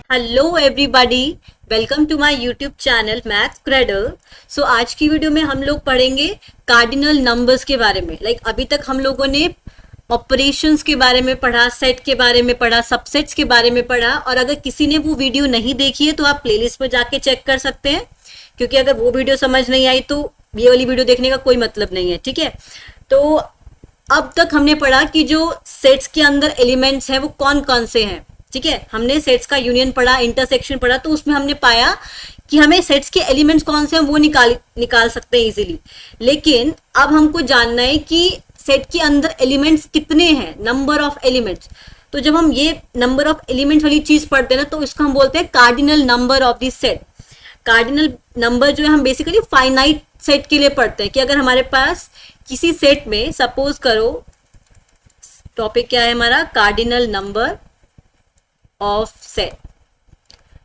Hello everybody, welcome to my YouTube channel Maths Cradle. So आज की video में हम लोग पढ़ेंगे कार्डिनल नंबर्स के बारे में। अभी तक हम लोगों ने ऑपरेशंस के बारे में पढ़ा, सेट के बारे में पढ़ा, सबसेट्स के बारे में पढ़ा। और अगर किसी ने वो वीडियो नहीं देखी है तो आप प्लेलिस्ट में जाके चेक कर सकते हैं, क्योंकि अगर वो वीडियो समझ नहीं आई तो ये वाली वीडियो देखने का कोई मतलब नहीं है। ठीक है, तो अब तक हमने पढ़ा कि जो सेट्स के अंदर एलिमेंट्स हैं वो कौन कौन से हैं। ठीक है, हमने सेट्स का यूनियन पढ़ा, इंटरसेक्शन पढ़ा, तो उसमें हमने पाया कि हमें सेट्स के एलिमेंट्स कौन से हैं वो निकाल सकते हैं इजीली। लेकिन अब हमको जानना है कि सेट के अंदर एलिमेंट्स कितने हैं, नंबर ऑफ एलिमेंट्स। तो जब हम ये नंबर ऑफ एलिमेंट्स वाली चीज पढ़ते हैं ना, तो इसको हम बोलते हैं cardinal number of this set. Cardinal number जो है हम बेसिकली फाइनाइट सेट के लिए पढ़ते हैं कि अगर हमारे पास किसी सेट में, सपोज करो, टॉपिक क्या है हमारा, cardinal number of set.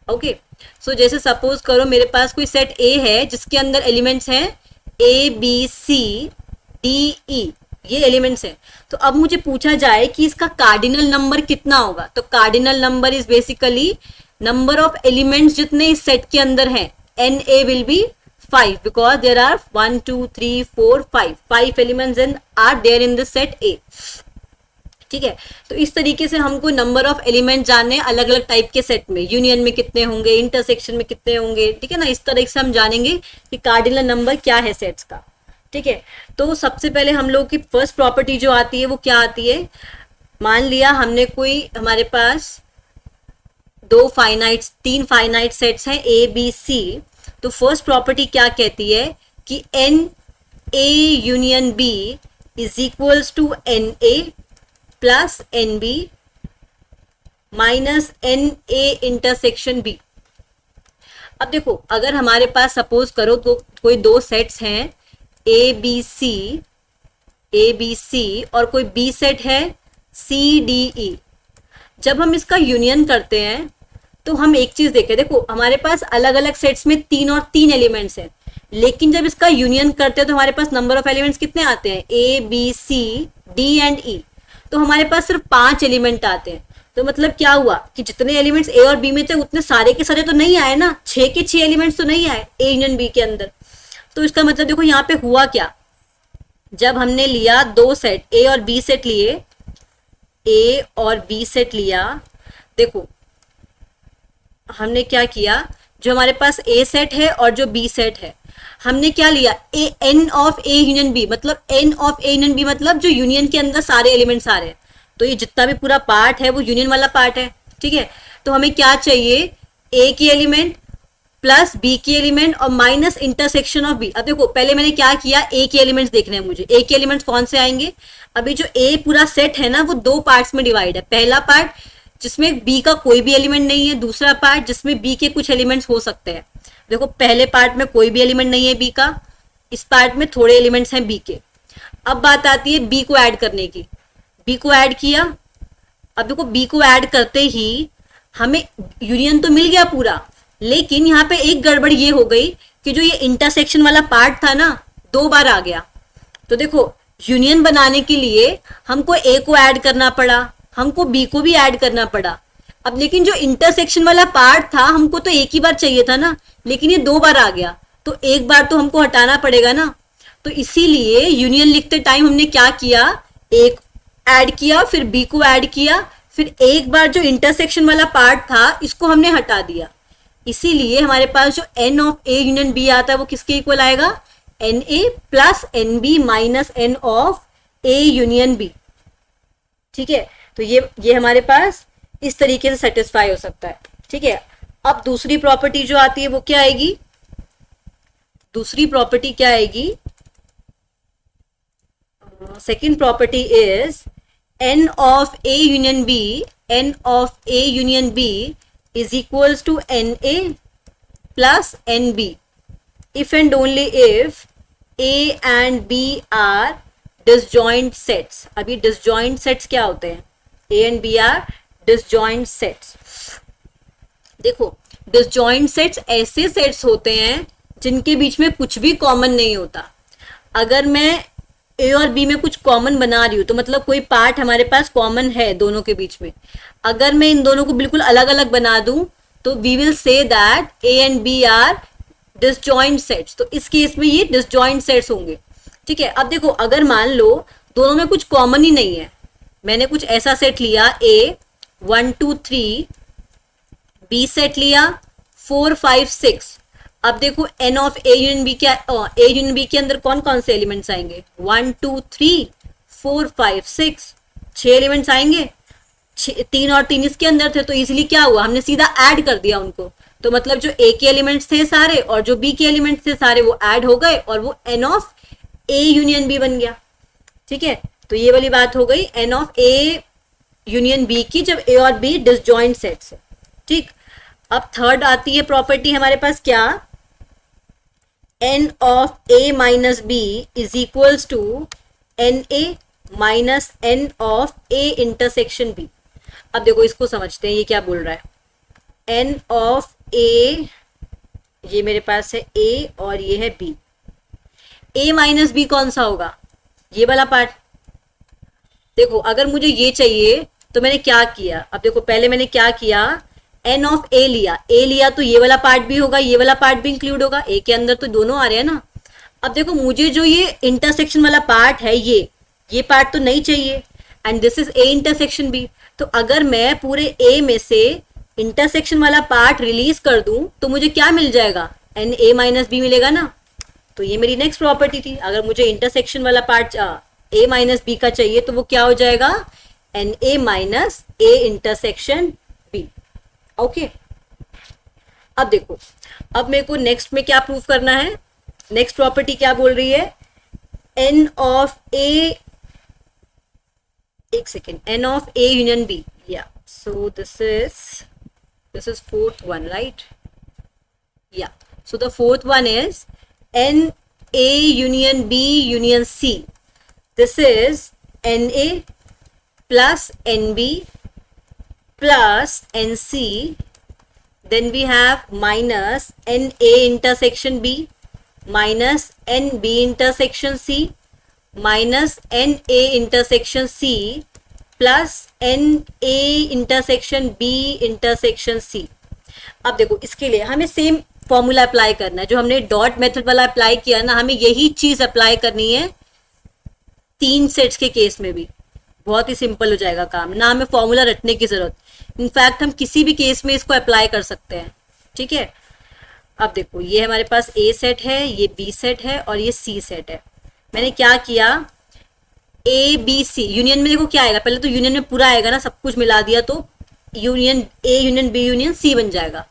Okay, so जैसे सपोज करो मेरे पास कोई सेट ए है जिसके अंदर एलिमेंट्स हैं A B C D E, ये एलिमेंट्स हैं। तो अब मुझे पूछा जाए कि इसका कार्डिनल नंबर कितना होगा, तो cardinal number is basically number of elements जितने इस सेट के अंदर हैं। N A will be 5 because there are 1 2 3 4 5 elements are there in the set A। ठीक है, तो इस तरीके से हमको नंबर ऑफ एलिमेंट जानने अलग अलग टाइप के सेट में, यूनियन में कितने होंगे, इंटरसेक्शन में कितने होंगे। ठीक है ना, इस तरह से हम जानेंगे कि कार्डिनल नंबर क्या है सेट्स का। ठीक है, तो सबसे पहले हम लोग की फर्स्ट प्रॉपर्टी जो आती है वो क्या आती है। मान लिया हमने कोई, हमारे पास तीन फाइनाइट सेट्स हैं ए बी सी। तो फर्स्ट प्रॉपर्टी क्या कहती है कि n A union B is equals to n A plus n B minus n A intersection B. अब देखो, अगर हमारे पास सपोज करो तो कोई दो सेट्स हैं ए बी सी और कोई बी सेट है सी डी ई। जब हम इसका यूनियन करते हैं तो हम एक चीज देखें, देखो हमारे पास अलग अलग सेट्स में तीन एलिमेंट्स हैं, लेकिन जब इसका यूनियन करते हैं तो हमारे पास नंबर ऑफ एलिमेंट्स कितने आते हैं, A B C D and E. तो हमारे पास सिर्फ 5 एलिमेंट आते हैं। तो मतलब क्या हुआ कि जितने एलिमेंट्स ए और बी में थे उतने सारे के सारे तो नहीं आए ना, 6 के 6 एलिमेंट्स तो नहीं आए ए यूनियन बी के अंदर। तो इसका मतलब देखो यहाँ पे हुआ क्या, जब हमने लिया दो सेट ए और बी सेट लिए, ए और बी सेट लिया, देखो हमने क्या किया, जो हमारे पास ए सेट है और जो बी सेट है, हमने क्या लिया, a n of A union B, मतलब n of A union B मतलब जो यूनियन के अंदर सारे एलिमेंट्स आ रहे हैं। तो ये जितना भी पूरा पार्ट है वो यूनियन वाला पार्ट है। ठीक है, तो हमें क्या चाहिए, ए की एलिमेंट प्लस बी की एलिमेंट और माइनस इंटरसेक्शन ऑफ बी। अब देखो पहले मैंने क्या किया, ए के एलिमेंट्स देखने हैं मुझे। ए के एलिमेंट्स कौन से आएंगे, अभी जो ए पूरा सेट है ना वो दो पार्ट्स में डिवाइड है। पहला पार्ट जिसमें बी का कोई भी एलिमेंट नहीं है, दूसरा पार्ट जिसमें बी के कुछ एलिमेंट्स हो सकते हैं। देखो पहले पार्ट में कोई भी एलिमेंट नहीं है बी का, इस पार्ट में थोड़े एलिमेंट्स हैं बी के। अब बात आती है बी को ऐड करने की, बी को ऐड किया। अब देखो बी को ऐड करते ही हमें यूनियन तो मिल गया पूरा, लेकिन यहाँ पे एक गड़बड़ ये हो गई कि जो ये इंटरसेक्शन वाला पार्ट था ना 2 बार आ गया। तो देखो यूनियन बनाने के लिए हमको ए को ऐड करना पड़ा, हमको बी को भी ऐड करना पड़ा। अब लेकिन जो इंटरसेक्शन वाला पार्ट था हमको तो एक ही बार चाहिए था ना, लेकिन ये 2 बार आ गया, तो एक बार तो हमको हटाना पड़ेगा ना। तो इसीलिए यूनियन लिखते टाइम हमने क्या किया, एक ऐड किया, फिर बी को ऐड किया, फिर एक बार जो इंटरसेक्शन वाला पार्ट था इसको हमने हटा दिया। इसीलिए हमारे पास जो n of A union B आता है वो किसके इक्वल आएगा, n A plus n B minus n of A union B. ठीक है, तो ये हमारे पास इस तरीके से सेटिस्फाई हो सकता है। ठीक है, अब दूसरी प्रॉपर्टी जो आती है वो क्या आएगी, दूसरी प्रॉपर्टी क्या आएगी, second property is n of A union B is equals to n A plus n B if and only if A and B are disjoint sets. अभी डिसजॉइंट सेट्स क्या होते हैं, A and B are disjoint sets. देखो disjoint sets ऐसे sets होते हैं जिनके बीच में कुछ भी कॉमन नहीं होता। अगर मैं ए और बी में कुछ कॉमन बना रही हूँ तो मतलब कोई पार्ट हमारे पास कॉमन है दोनों के बीच में, अगर मैं इन दोनों को बिल्कुल अलग अलग बना दूं तो we will say that A and B are disjoint sets. तो इस केस में ये डिसजॉइंट सेट्स होंगे। ठीक है, अब देखो अगर मान लो दोनों में कुछ कॉमन ही नहीं है, मैंने कुछ ऐसा सेट लिया ए 1 2 3, बी सेट लिया 4 5 6। अब देखो n of A union B क्या, ए यूनियन बी के अंदर कौन कौन से एलिमेंट्स आएंगे, 1 2 3 4 5 6, 6 एलिमेंट्स आएंगे। 3 और 3 इसके अंदर थे, तो इजीली क्या हुआ, हमने सीधा ऐड कर दिया उनको। तो मतलब जो ए के एलिमेंट्स थे सारे और जो बी के एलिमेंट्स थे सारे वो ऐड हो गए और वो n of A union B बन गया। ठीक है, तो ये वाली बात हो गई n of A union B की, जब ए और बी डिसजॉइंट सेट्स है। ठीक, अब थर्ड आती है प्रॉपर्टी हमारे पास क्या, n of A minus B is equals to n A minus n of A intersection B. अब देखो इसको समझते हैं, ये क्या बोल रहा है, एन ऑफ ए, ये मेरे पास है ए और ये है बी। ए माइनस बी कौन सा होगा, ये वाला पार्ट। देखो अगर मुझे ये चाहिए तो मैंने क्या किया, अब देखो पहले मैंने क्या किया, एन ऑफ ए लिया तो ये वाला पार्ट भी होगा, ये वाला पार्ट भी इंक्लूड होगा, ए के अंदर तो दोनों आ रहे हैं ना। अब देखो मुझे जो ये इंटरसेक्शन वाला पार्ट है ये पार्ट तो नहीं चाहिए, and this is A intersection B. तो अगर मैं पूरे ए में से इंटरसेक्शन वाला पार्ट रिलीज कर दूं तो मुझे क्या मिल जाएगा, एन ए माइनस बी मिलेगा ना। तो ये मेरी नेक्स्ट प्रॉपर्टी थी, अगर मुझे इंटरसेक्शन वाला पार्ट ए माइनस बी का चाहिए तो वो क्या हो जाएगा, n A minus A intersection B. Okay, अब देखो अब मेरे को नेक्स्ट में क्या प्रूव करना है, नेक्स्ट प्रॉपर्टी क्या बोल रही है, एन ऑफ ए, एक second, n of A union B, yeah so this is fourth one, right, yeah so the fourth one is n A union B union C. This is n A plus n B plus n C, then we have minus n a intersection b minus n b intersection c minus n a intersection c plus n a intersection b intersection c। अब देखो इसके लिए हमें same formula apply करना है जो हमने dot method वाला अप्लाई किया ना, हमें यही चीज अप्लाई करनी है 3 सेट्स के केस में भी। बहुत ही सिंपल हो जाएगा काम, ना हमें फॉर्मूला रटने की जरूरत, इनफैक्ट हम किसी भी केस में इसको अप्लाई कर सकते हैं। ठीक है, अब देखो ये हमारे पास ए सेट है, ये बी सेट है और ये सी सेट है। मैंने क्या किया, ए बी सी यूनियन में देखो क्या आएगा, पहले तो यूनियन में पूरा आएगा ना, सब कुछ मिला दिया तो union A union B union C बन जाएगा।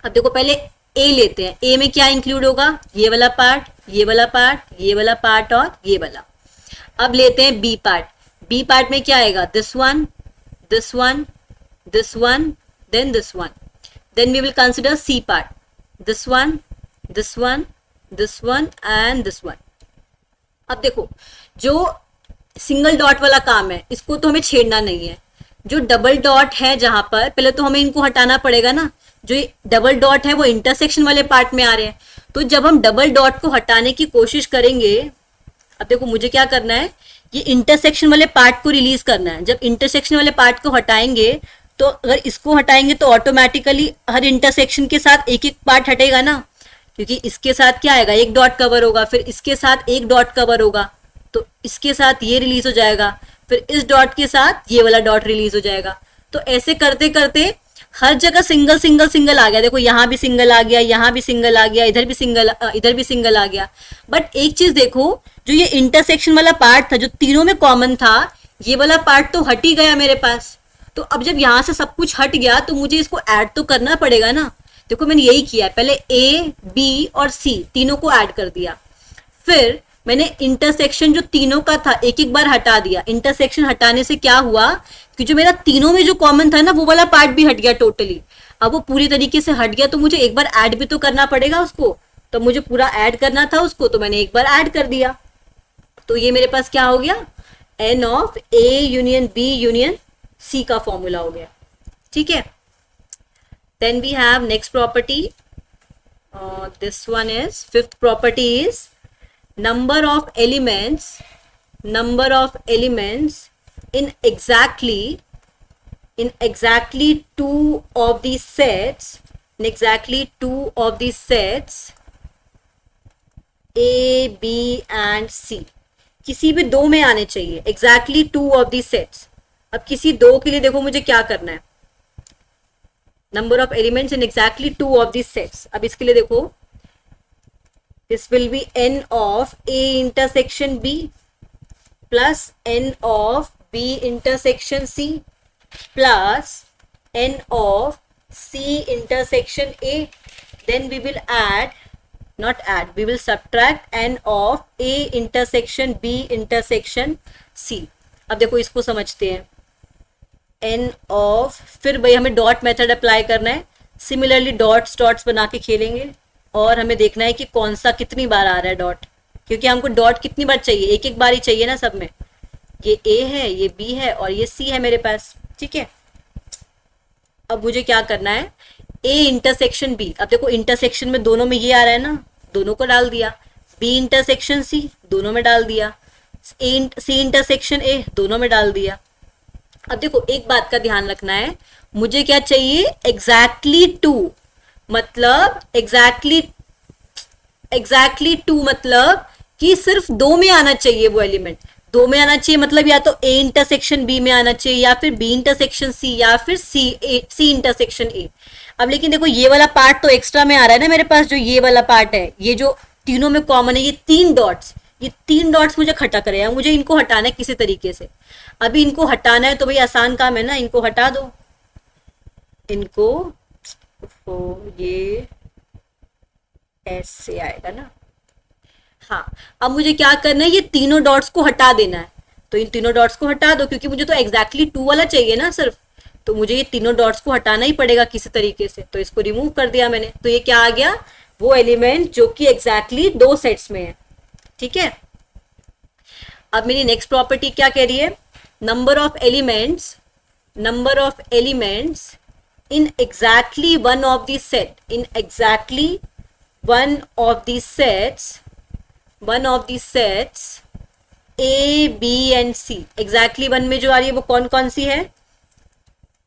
अब देखो पहले ए लेते हैं, ए में क्या इंक्लूड होगा, ये वाला पार्ट, ये वाला पार्ट, ये वाला पार्ट और ये वाला। अब लेते हैं बी पार्ट, बी पार्ट में क्या आएगा, this one, this one, this one, then this one. Then we will consider C part. This one, this one, this one and this one. अब देखो जो सिंगल डॉट वाला काम है इसको तो हमें छेड़ना नहीं है, जो डबल डॉट है जहां पर पहले तो हमें इनको हटाना पड़ेगा ना, जो डबल डॉट है वो इंटरसेक्शन वाले पार्ट में आ रहे हैं। तो जब हम डबल डॉट को हटाने की कोशिश करेंगे, अब देखो मुझे क्या करना है, ये इंटरसेक्शन वाले पार्ट को रिलीज करना है। जब इंटरसेक्शन वाले पार्ट को हटाएंगे तो अगर इसको हटाएंगे तो ऑटोमेटिकली हर इंटरसेक्शन के साथ एक एक पार्ट हटेगा ना, क्योंकि इसके साथ क्या आएगा, एक डॉट कवर होगा, फिर इसके साथ एक डॉट कवर होगा, तो इसके साथ ये रिलीज हो जाएगा, फिर इस डॉट के साथ ये वाला डॉट रिलीज हो जाएगा। तो ऐसे करते करते हर जगह सिंगल सिंगल सिंगल आ गया। देखो यहाँ भी सिंगल आ गया, यहाँ भी सिंगल आ गया, इधर भी सिंगल आ गया। बट एक चीज देखो, जो ये इंटरसेक्शन वाला पार्ट था जो तीनों में कॉमन था, ये वाला पार्ट तो हट ही गया मेरे पास। तो अब जब यहाँ से सब कुछ हट गया तो मुझे इसको ऐड तो करना पड़ेगा ना। देखो मैंने यही किया, पहले ए बी और सी तीनों को ऐड कर दिया, फिर मैंने इंटरसेक्शन जो तीनों का था एक एक बार हटा दिया। इंटरसेक्शन हटाने से क्या हुआ कि जो मेरा तीनों में जो कॉमन था ना वो वाला पार्ट भी हट गया टोटली। अब वो पूरी तरीके से हट गया तो मुझे एक बार ऐड भी तो करना पड़ेगा उसको, तो मुझे पूरा ऐड करना था उसको, तो मैंने एक बार ऐड कर दिया। तो ये मेरे पास क्या हो गया, n of A union B union C का फॉर्मूला हो गया। ठीक है, then we have next property, this one is fifth property is number of elements in exactly in exactly two of these sets, in exactly two of these sets A, B and C, किसी भी दो में आने चाहिए, exactly two of these sets. अब किसी दो के लिए देखो मुझे क्या करना है, number of elements in exactly two of these sets. अब इसके लिए देखो, this will be n of A intersection B plus n of B intersection C plus n of C intersection A. Then we will add, not add, we will subtract n of A intersection B intersection C. अब देखो इसको समझते हैं, n of, फिर भाई हमें dot method apply करना है. सिमिलरली डॉट्स बना के खेलेंगे और हमें देखना है कि कौन सा कितनी बार आ रहा है डॉट, क्योंकि हमको डॉट कितनी बार चाहिए, एक एक बार ही चाहिए ना सब में. ये A है, ये B है और ये C है मेरे पास. ठीक है, अब मुझे क्या करना है, A इंटरसेक्शन B. अब देखो इंटरसेक्शन में दोनों में ये आ रहा है ना, दोनों को डाल दिया. B इंटरसेक्शन C, दोनों में डाल दिया. C इंटरसेक्शन A, दोनों में डाल दिया. अब देखो एक बात का ध्यान रखना है, मुझे क्या चाहिए, एग्जैक्टली टू, मतलब एग्जैक्टली टू मतलब कि सिर्फ दो में आना चाहिए वो एलिमेंट. दो में आना चाहिए मतलब या तो A इंटरसेक्शन B में आना चाहिए, या फिर B इंटरसेक्शन C, या फिर C इंटरसेक्शन A. अब लेकिन देखो ये वाला पार्ट तो एक्स्ट्रा में आ रहा है ना मेरे पास, जो ये वाला पार्ट है, ये जो तीनों में कॉमन है, ये तीन डॉट्स मुझे खटक रहे हैं, मुझे इनको हटाना है किसी तरीके से. अभी इनको हटाना है तो भाई आसान काम है ना, इनको हटा दो. इनको ये ऐसे आएगा ना. हाँ, अब मुझे क्या करना है, ये तीनों डॉट्स को हटा देना है. तो इन तीनों डॉट्स को हटा दो, क्योंकि मुझे तो एग्जैक्टली टू वाला चाहिए ना सिर्फ, तो मुझे ये तीनों डॉट्स को हटाना ही पड़ेगा किसी तरीके से. तो इसको रिमूव कर दिया मैंने, तो ये क्या आ गया, वो एलिमेंट जो कि एग्जैक्टली दो सेट्स में है. ठीक है, अब मेरी नेक्स्ट प्रॉपर्टी क्या कह रही है, number of elements in exactly one of these sets A, B and C. exactly one में जो आ रही है वो कौन कौन सी है,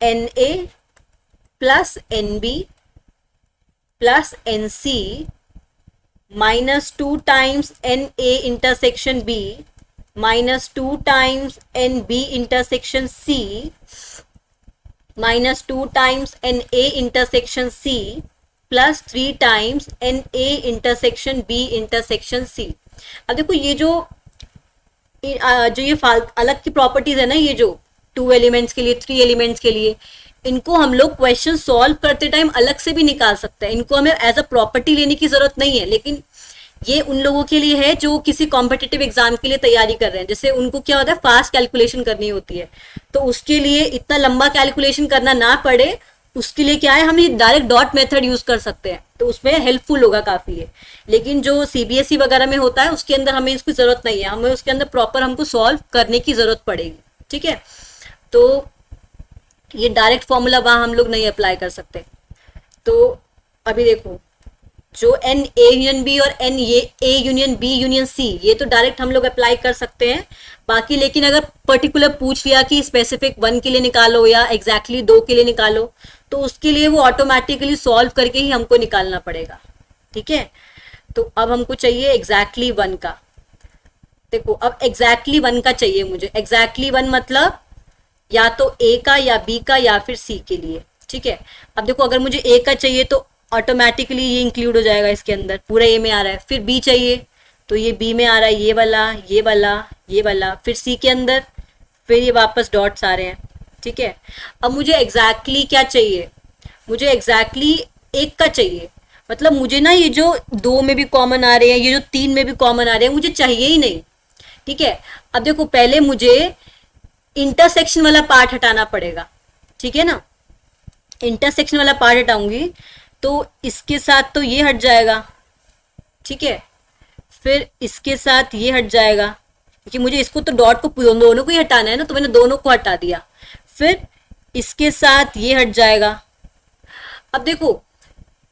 NA plus NB plus NC minus 2 times NA intersection B minus 2 times NB intersection C minus 2 times NA intersection C plus 3 times NA intersection B intersection C. अब देखो ये जो ये अलग की प्रॉपर्टीज है ना, ये जो 2 एलिमेंट्स के लिए, 3 एलिमेंट्स के लिए, इनको हम लोग क्वेश्चन सॉल्व करते टाइम अलग से भी निकाल सकते हैं. इनको हमें एज अ प्रॉपर्टी लेने की जरूरत नहीं है, लेकिन ये उन लोगों के लिए है जो किसी कॉम्पिटिटिव एग्जाम के लिए तैयारी कर रहे हैं. जैसे उनको क्या होता है, फास्ट कैलकुलेशन करनी होती है, तो उसके लिए इतना लंबा कैलकुलेशन करना ना पड़े, उसके लिए क्या है, हम ये डायरेक्ट डॉट मेथड यूज कर सकते हैं, तो उसमें हेल्पफुल होगा काफी है. लेकिन जो सीबीएसई वगैरह में होता है उसके अंदर हमें इसकी जरूरत नहीं है, हमें उसके अंदर प्रॉपर हमको सॉल्व करने की जरूरत पड़ेगी. ठीक है, तो ये डायरेक्ट फॉर्मूला वहां हम लोग नहीं अप्लाई कर सकते. तो अभी देखो, जो एन ए यूनियन बी और n A union B union C, ये तो डायरेक्ट हम लोग अप्लाई कर सकते हैं. बाकी लेकिन अगर पर्टिकुलर पूछ लिया कि स्पेसिफिक 1 के लिए निकालो या एग्जैक्टली 2 के लिए निकालो, तो उसके लिए वो ऑटोमेटिकली सॉल्व करके ही हमको निकालना पड़ेगा. ठीक है, तो अब हमको चाहिए एग्जैक्टली 1 का. देखो अब एग्जैक्टली 1 का चाहिए मुझे. एग्जैक्टली 1 मतलब या तो ए का या बी का या फिर सी के लिए. ठीक है, अब देखो अगर मुझे ए का चाहिए तो ऑटोमेटिकली ये इंक्लूड हो जाएगा इसके अंदर, पूरा ए में आ रहा है. फिर बी चाहिए तो ये बी में आ रहा है, ये वाला ये वाला ये वाला. फिर सी के अंदर फिर ये वापस डॉट्स आ रहे हैं. ठीक है, अब मुझे एग्जैक्टली क्या चाहिए, मुझे एग्जैक्टली 1 का चाहिए. मतलब मुझे ना ये जो 2 में भी कॉमन आ रहे हैं, ये जो 3 में भी कॉमन आ रहे हैं, मुझे चाहिए ही नहीं. ठीक है, अब देखो पहले मुझे इंटरसेक्शन वाला पार्ट हटाना पड़ेगा. ठीक है ना, इंटरसेक्शन वाला पार्ट हटाऊंगी तो इसके साथ तो ये हट जाएगा. ठीक है, फिर इसके साथ ये हट जाएगा, क्योंकि मुझे इसको तो डॉट को दोनों को ही हटाना है ना, तो मैंने दोनों को हटा दिया. फिर इसके साथ ये हट जाएगा. अब देखो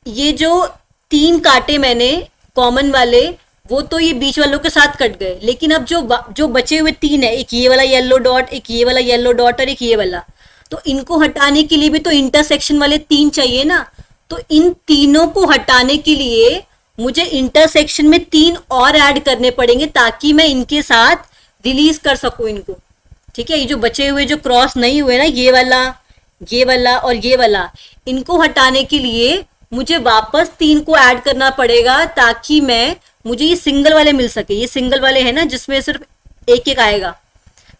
ये जो 3 काटे मैंने कॉमन वाले, वो तो ये बीच वालों के साथ कट गए, लेकिन अब जो बचे हुए 3 है, एक ये वाला येलो डॉट, एक ये वाला येलो डॉट और एक ये वाला, तो इनको हटाने के लिए भी तो इंटरसेक्शन वाले 3 चाहिए ना, तो इन तीनों को हटाने के लिए मुझे इंटरसेक्शन में 3 और ऐड करने पड़ेंगे ताकि मैं इनके साथ रिलीज कर सकूं इनको। ठीक है, ये जो बचे हुए जो क्रॉस नहीं हुए ना, ये वाला और ये वाला, इनको हटाने के लिए मुझे वापस 3 को ऐड करना पड़ेगा ताकि मुझे ये सिंगल वाले मिल सके। ये सिंगल वाले हैं ना जिसमें सिर्फ एक एक आएगा,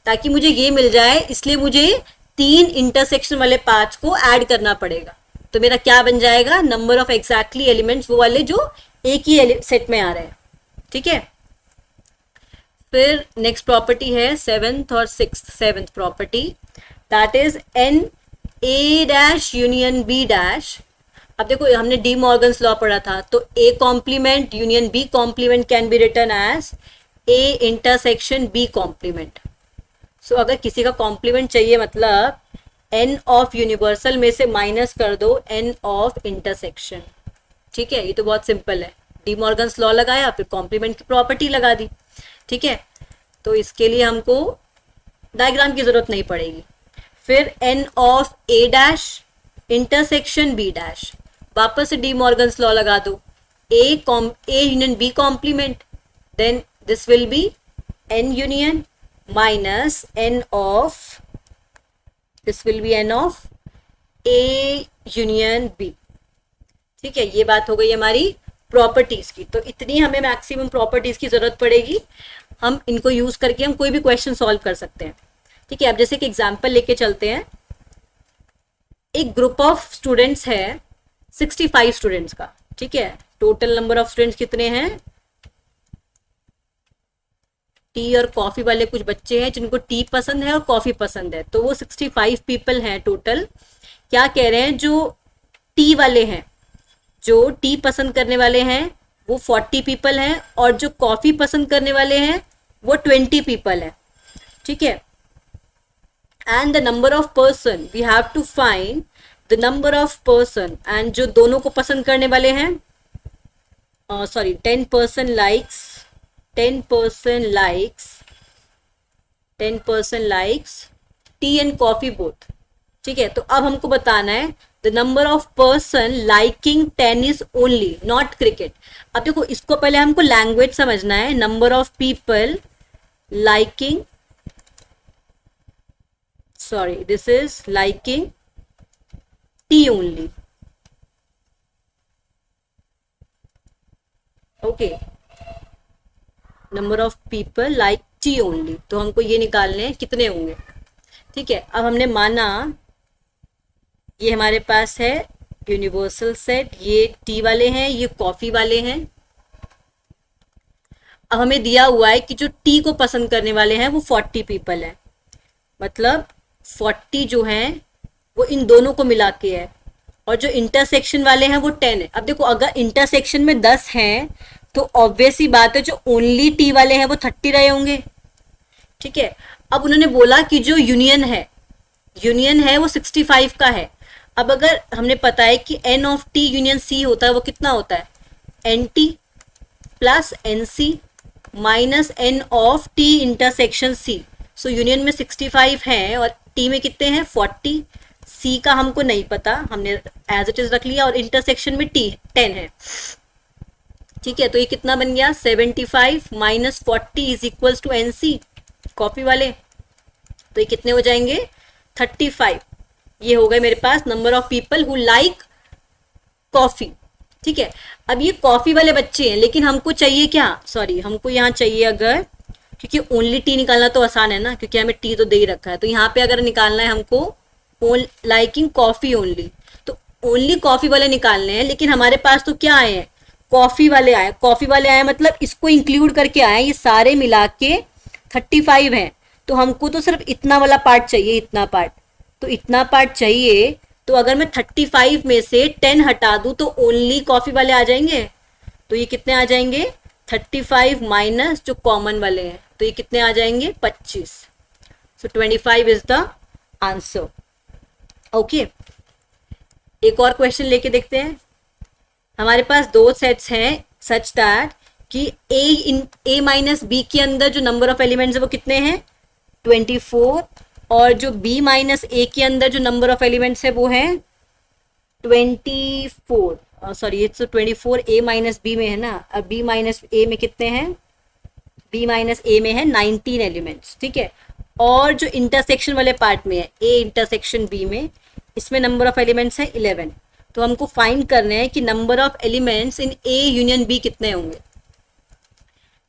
ताकि मुझे ये मिल जाए, इसलिए मुझे 3 इंटरसेक्शन वाले पार्ट्स को ऐड करना पड़ेगा। तो मेरा क्या बन जाएगा, नंबर ऑफ एग्जैक्टली एलिमेंट्स वो वाले जो एक ही सेट में आ रहे हैं। ठीक है, फिर नेक्स्ट प्रॉपर्टी है 7th और 6th। 7th property that is n A dash union B dash. अब देखो हमने डी मॉर्गन्स लॉ पढ़ा था, तो A complement union B complement can be written as A intersection B complement. So अगर किसी का कॉम्प्लीमेंट चाहिए मतलब एन ऑफ यूनिवर्सल में से माइनस कर दो एन ऑफ इंटरसेक्शन। ठीक है, ये तो बहुत सिंपल है, डी मॉर्गन्स लॉ लगाया फिर कॉम्प्लीमेंट की प्रॉपर्टी लगा दी। ठीक है, तो इसके लिए हमको डायग्राम की जरूरत नहीं पड़ेगी। फिर n of A dash intersection B dash, वापस से डी मॉर्गन्स लॉ लगा दो, A union B complement, then this will be n union minus n of, this will be n of A union B. ठीक है, ये बात हो गई हमारी प्रॉपर्टीज की। तो इतनी हमें मैक्सिमम प्रॉपर्टीज की जरूरत पड़ेगी, हम इनको यूज करके हम कोई भी क्वेश्चन सॉल्व कर सकते हैं। ठीक है, अब जैसे कि एग्जांपल लेके चलते हैं। एक ग्रुप ऑफ स्टूडेंट्स है 65 स्टूडेंट्स का। ठीक है, टोटल नंबर ऑफ स्टूडेंट्स कितने हैं, टी और कॉफी वाले कुछ बच्चे हैं जिनको टी पसंद है और कॉफी पसंद है, तो वो 65 पीपल हैं टोटल। क्या कह रहे हैं, जो टी वाले हैं, जो टी पसंद करने वाले हैं वो 40 पीपल हैं और जो कॉफी पसंद करने वाले हैं वो 20 पीपल हैं। ठीक है, and the number of person, we have to find the number of person, and जो दोनों को पसंद करने वाले हैं, 10 person likes tea and coffee both। ठीक है, तो अब हमको बताना है the number of person liking tennis only not cricket. अब देखो इसको पहले हमको लैंग्वेज समझना है, number of people liking, this is liking T only. Okay, number of people like T only, तो हमको ये निकालने हैं कितने होंगे। ठीक है, अब हमने माना ये हमारे पास है यूनिवर्सल सेट, ये टी वाले हैं, ये कॉफी वाले हैं। अब हमें दिया हुआ है कि जो टी को पसंद करने वाले हैं वो 40 पीपल हैं, मतलब 40 जो हैं वो इन दोनों को मिला के है, और जो इंटरसेक्शन वाले हैं वो 10 है। अब देखो अगर इंटरसेक्शन में 10 हैं तो ऑब्वियस ही बात है जो ओनली टी वाले हैं वो 30 रहे होंगे। ठीक है, अब उन्होंने बोला कि जो यूनियन है वो 65 का है। अब अगर हमने पता है कि n of T union C होता है, वो कितना होता है, n T plus n C minus n of T intersection C. So union में 65 हैं और टी में कितने हैं 40, सी का हमको नहीं पता, हमने एज इट इज रख लिया, और इंटरसेक्शन में टी 10 है। ठीक है, तो ये कितना बन गया 75 minus 40 is equals to n C coffee वाले, तो ये कितने हो जाएंगे 35। ये हो गए मेरे पास number of people who like coffee. ठीक है, अब ये कॉफी वाले बच्चे हैं, लेकिन हमको चाहिए क्या, हमको यहाँ चाहिए अगर, क्योंकि ओनली टी निकालना तो आसान है ना, क्योंकि हमें टी तो दे ही रखा है, तो यहाँ पे अगर निकालना है हमको लाइकिंग कॉफी ओनली, तो ओनली कॉफी वाले निकालने हैं। लेकिन हमारे पास तो क्या आए हैं, कॉफी वाले आए, मतलब इसको इंक्लूड करके आए, ये सारे मिला के 35 हैं, तो हमको तो सिर्फ इतना वाला पार्ट चाहिए, इतना पार्ट चाहिए। तो अगर मैं 35 में से 10 हटा दूं तो ओनली कॉफी वाले आ जाएंगे, तो ये कितने आ जाएंगे 35 माइनस जो कॉमन वाले हैं, तो ये कितने आ जाएंगे 25। सो 25 इज द आंसर। ओके, एक और क्वेश्चन लेके देखते हैं। हमारे पास 2 सेट्स हैं सच दैट कि ए माइनस बी के अंदर जो नंबर ऑफ एलिमेंट्स है वो कितने हैं 24 और जो B माइनस ए के अंदर जो नंबर ऑफ एलिमेंट्स है वो है 24, सॉरी ये तो 24 A माइनस बी में है ना, अब B माइनस ए में कितने हैं, B माइनस ए में है 19 एलिमेंट्स, ठीक है। और जो इंटरसेक्शन वाले पार्ट में है A इंटरसेक्शन B में, इसमें नंबर ऑफ एलिमेंट्स है 11। तो हमको फाइंड करने हैं कि number of elements in A union B कितने होंगे।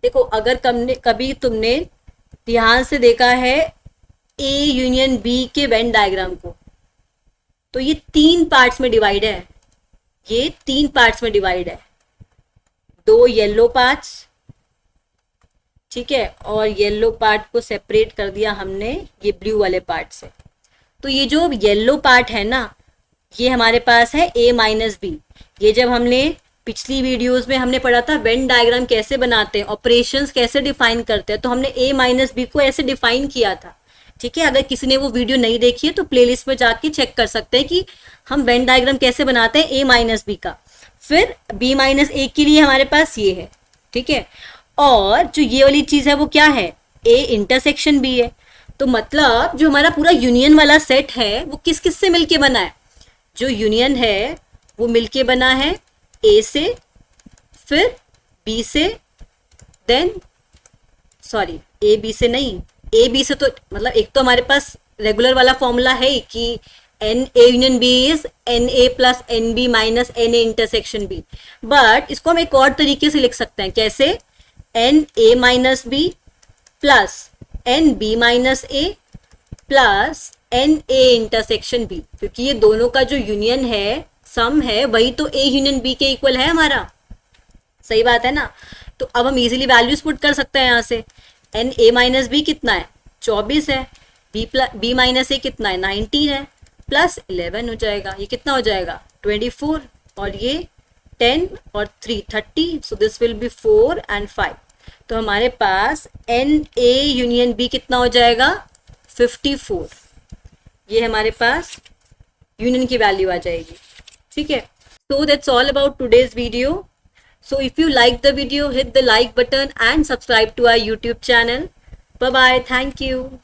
देखो अगर कभी तुमने ध्यान से देखा है A यूनियन B के वेन डायग्राम को, तो ये 3 पार्ट्स में डिवाइड है, ये 3 पार्ट्स में डिवाइड है, 2 येलो पार्ट्स, ठीक है, और येलो पार्ट को सेपरेट कर दिया हमने ये ब्लू वाले पार्ट से। तो ये जो येलो पार्ट है ना, ये हमारे पास है A माइनस बी। ये जब हमने पिछली वीडियोस में हमने पढ़ा था वेन डायग्राम कैसे बनाते हैं, ऑपरेशंस कैसे डिफाइन करते हैं, तो हमने A माइनस बी को ऐसे डिफाइन किया था, ठीक है। अगर किसी ने वो वीडियो नहीं देखी है तो प्लेलिस्ट में जाके चेक कर सकते हैं कि हम वेन डायग्राम कैसे बनाते हैं A माइनस बी का। फिर B माइनस ए के लिए हमारे पास ये है, ठीक है। और जो ये वाली चीज है वो क्या है, A इंटरसेक्शन B है। तो मतलब जो हमारा पूरा यूनियन वाला सेट है वो किस किस से मिलके बना है, जो यूनियन है वो मिलके बना है A से, फिर B से, देन सॉरी A B से नहीं, A B से तो मतलब एक तो हमारे पास रेगुलर वाला फॉर्मूला है कि n A union B is n A plus n B minus n A intersection B. But इसको हम एक और तरीके से लिख सकते हैं, कैसे, n A minus B plus n B minus A plus n A intersection B, क्योंकि ये दोनों का जो यूनियन है, सम है, वही तो ए यूनियन बी के इक्वल है हमारा, सही बात है ना। तो अब हम इजीली वैल्यूज पुट कर सकते हैं यहाँ से, एन ए माइनस बी कितना है 24 है, बी माइनस ए कितना है 19 है, प्लस 11 हो जाएगा, ये कितना हो जाएगा 24, और ये 10 और 3 30, so this will B 4 and 5। तो हमारे पास एन ए यूनियन बी कितना हो जाएगा 54, ये हमारे पास यूनियन की वैल्यू आ जाएगी, ठीक है। So that's all about today's video. So if you like the video, hit the like button and subscribe to our YouTube channel. Bye bye. Thank you.